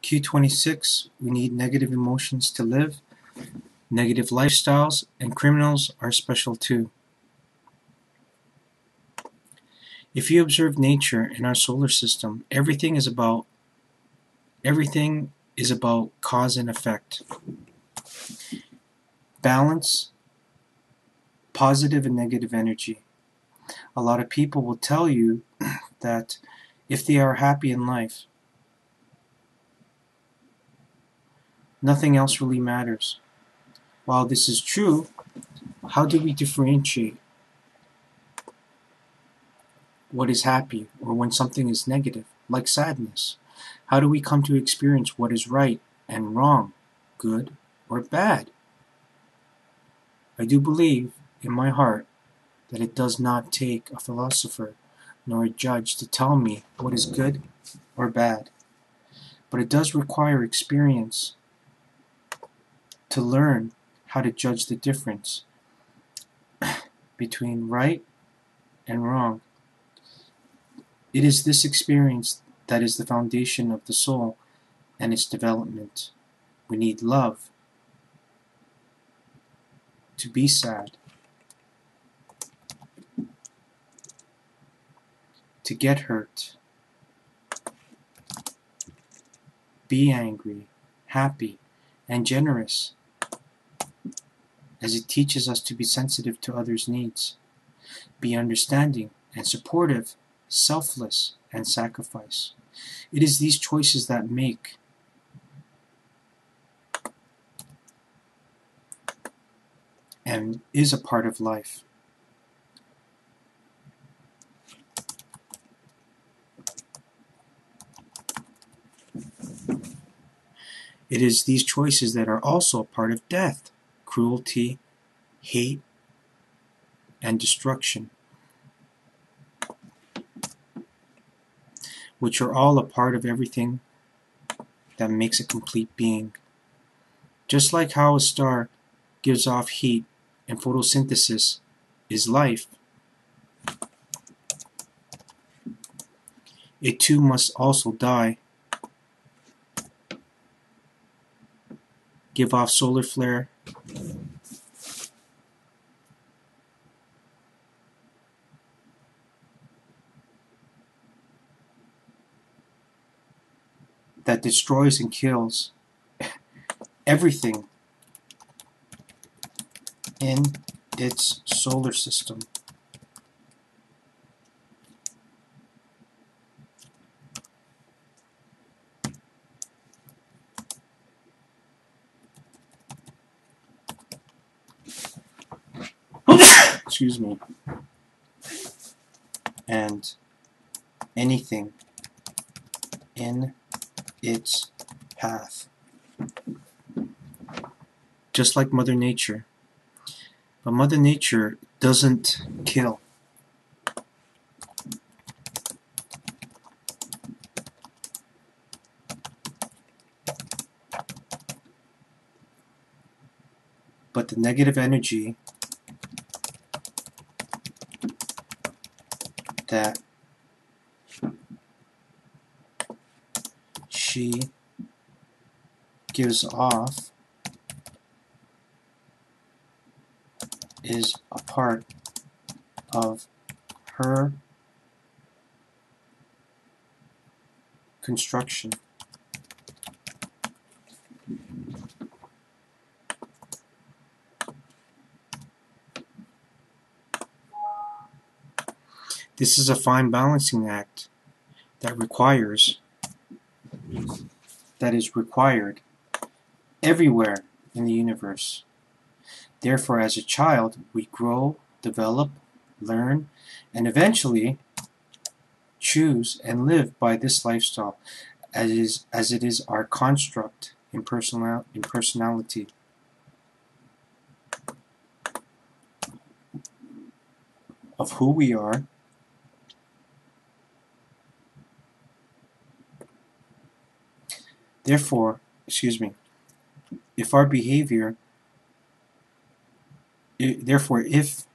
Q26, we need negative emotions to live, negative lifestyles, and criminals are special too. If you observe nature in our solar system, everything is about cause and effect. Balance, positive and negative energy. A lot of people will tell you that if they are happy in life, nothing else really matters. While this is true, how do we differentiate what is happy or when something is negative, like sadness? How do we come to experience what is right and wrong, good or bad? I do believe in my heart that it does not take a philosopher nor a judge to tell me what is good or bad, but it does require experience to learn how to judge the difference between right and wrong. It is this experience that is the foundation of the soul and its development. We need love to be sad, to get hurt, be angry, happy, and generous, as it teaches us to be sensitive to others' needs, be understanding and supportive, selfless, and sacrifice. It is these choices that make and is a part of life. It is these choices that are also a part of death, cruelty, hate, and destruction, which are all a part of everything that makes a complete being. Just like how a star gives off heat and photosynthesis is life, it too must also die, give off solar flare, that destroys and kills everything in its solar system. Excuse me. And anything in its path. Just like Mother Nature. But Mother Nature doesn't kill. But the negative energy that she gives off is a part of her construction. This is a fine balancing act that is required everywhere in the universe. Therefore, as a child, we grow, develop, learn, and eventually choose and live by this lifestyle as it is our construct in personality. Of who we are, therefore, if our behavior, if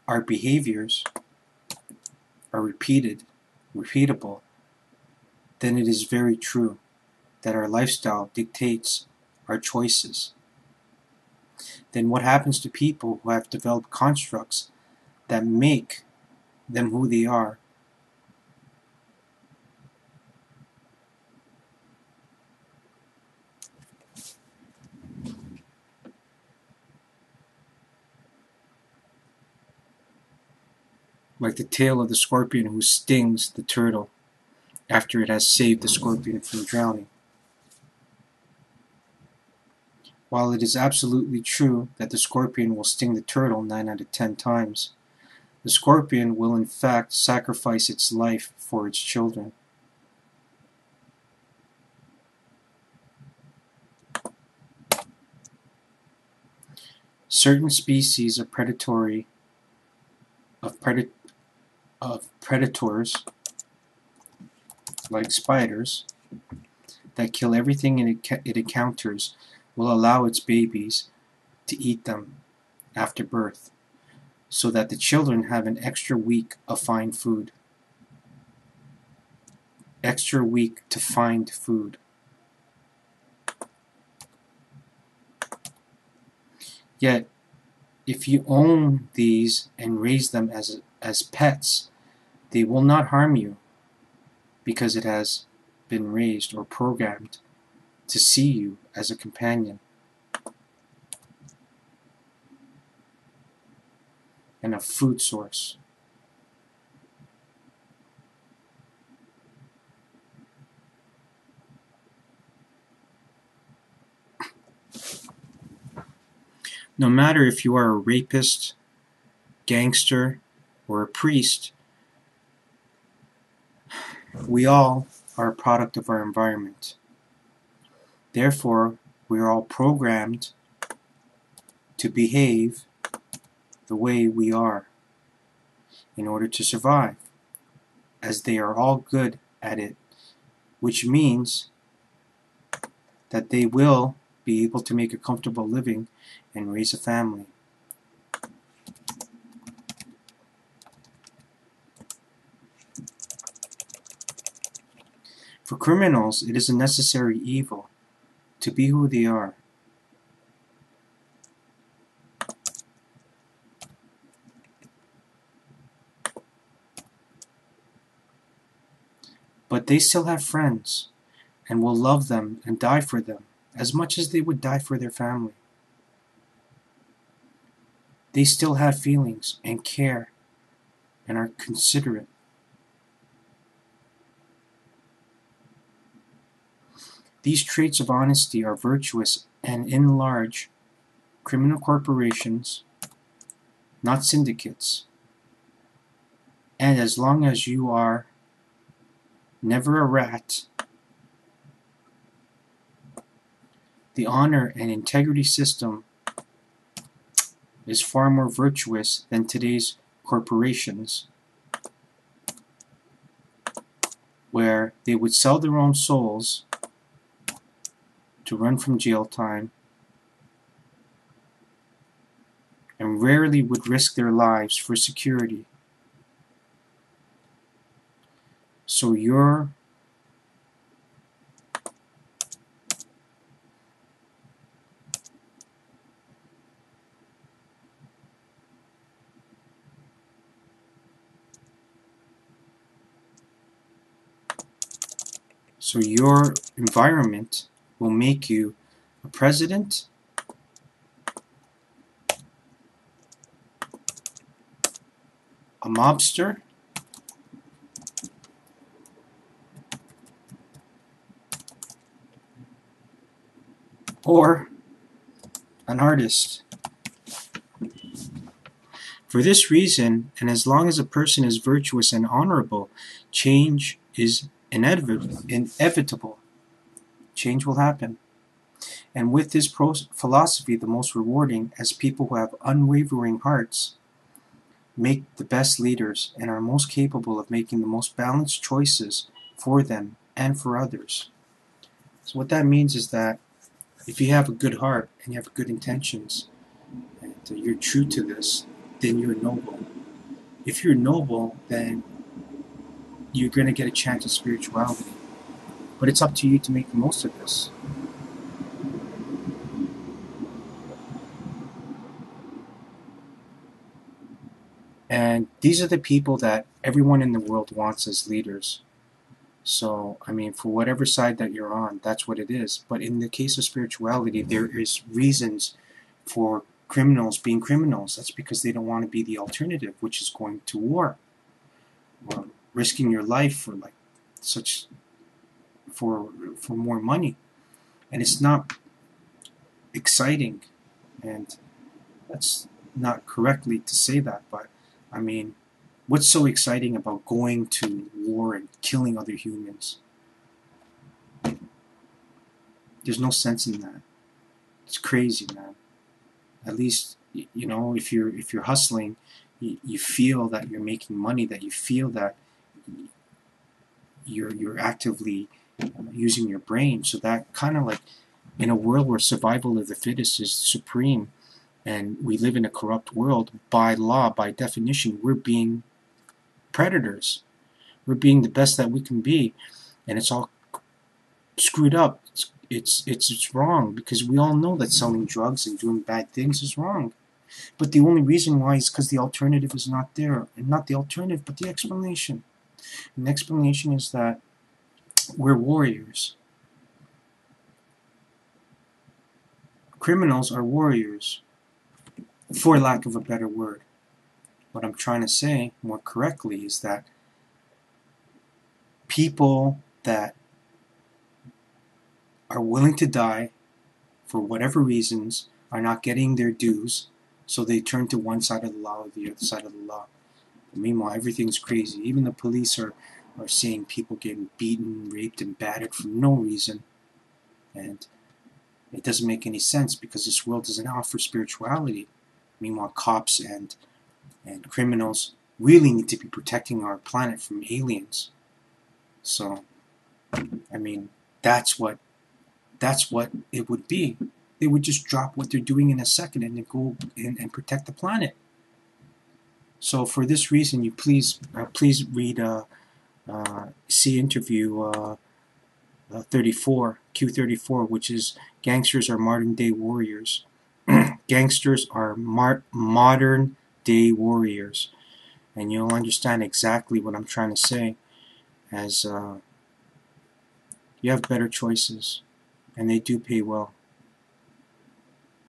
our behaviors are repeatable, then it is very true that our lifestyle dictates our choices, then what happens to people who have developed constructs that make them who they are? Like the tale of the scorpion who stings the turtle after it has saved the scorpion from drowning. While it is absolutely true that the scorpion will sting the turtle 9 out of 10 times, the scorpion will in fact sacrifice its life for its children. Certain species of predators, like spiders, that kill everything it encounters will allow its babies to eat them after birth, so that the children have an extra week of find food. Extra week to find food. Yet, if you own these and raise them as pets, they will not harm you, because it has been raised or programmed to see you as a companion and a food source. No matter if you are a rapist, gangster, or a priest, we all are a product of our environment. Therefore, we are all programmed to behave the way we are in order to survive, as they are all good at it, which means that they will be able to make a comfortable living and raise a family. For criminals, it is a necessary evil to be who they are. But they still have friends and will love them and die for them as much as they would die for their family. They still have feelings and care and are considerate. These traits of honesty are virtuous and in large criminal corporations, not syndicates. And as long as you are never a rat, the honor and integrity system is far more virtuous than today's corporations, where they would sell their own souls to run from jail time and rarely would risk their lives for security. So your environment will make you a president, a mobster, or an artist. For this reason, and as long as a person is virtuous and honorable, change is inevitable. Change will happen. And with this philosophy, the most rewarding, as people who have unwavering hearts make the best leaders and are most capable of making the most balanced choices for them and for others. So what that means is that if you have a good heart and you have good intentions and you're true to this, then you're noble. If you're noble, then you're going to get a chance at spirituality. But it's up to you to make the most of this. And these are the people that everyone in the world wants as leaders. So, I mean, for whatever side that you're on, that's what it is. But in the case of spirituality, there is reasons for criminals being criminals. That's because they don't want to be the alternative, which is going to war or risking your life for like such for more money. And it's not exciting, and that's not correctly to say that, but I mean, what's so exciting about going to war and killing other humans? There's no sense in that. It's crazy, man. At least you know, if you're hustling, you feel that you're making money, that you feel that you're actively using your brain. So that kind of like, in a world where survival of the fittest is supreme, and we live in a corrupt world, by law, by definition, we're being predators. We're being the best that we can be, and it's all screwed up. It's wrong, because we all know that selling drugs and doing bad things is wrong. But the only reason why is because the alternative is not there, and not the alternative, but the explanation. And the explanation is that we're warriors. Criminals are warriors, for lack of a better word. What I'm trying to say more correctly is that people that are willing to die for whatever reasons are not getting their dues, so they turn to one side of the law or the other side of the law. But meanwhile, everything's crazy. Even the police are seeing people getting beaten, raped, and battered for no reason. And it doesn't make any sense, because this world doesn't offer spirituality. Meanwhile, cops and criminals really need to be protecting our planet from aliens. So, I mean, that's what it would be. They would just drop what they're doing in a second and then go in and protect the planet. So for this reason, you please read see interview 34 Q34, which is Gangsters Are Modern Day Warriors. Gangsters are modern day warriors, and you'll understand exactly what I'm trying to say. As you have better choices, and they do pay well.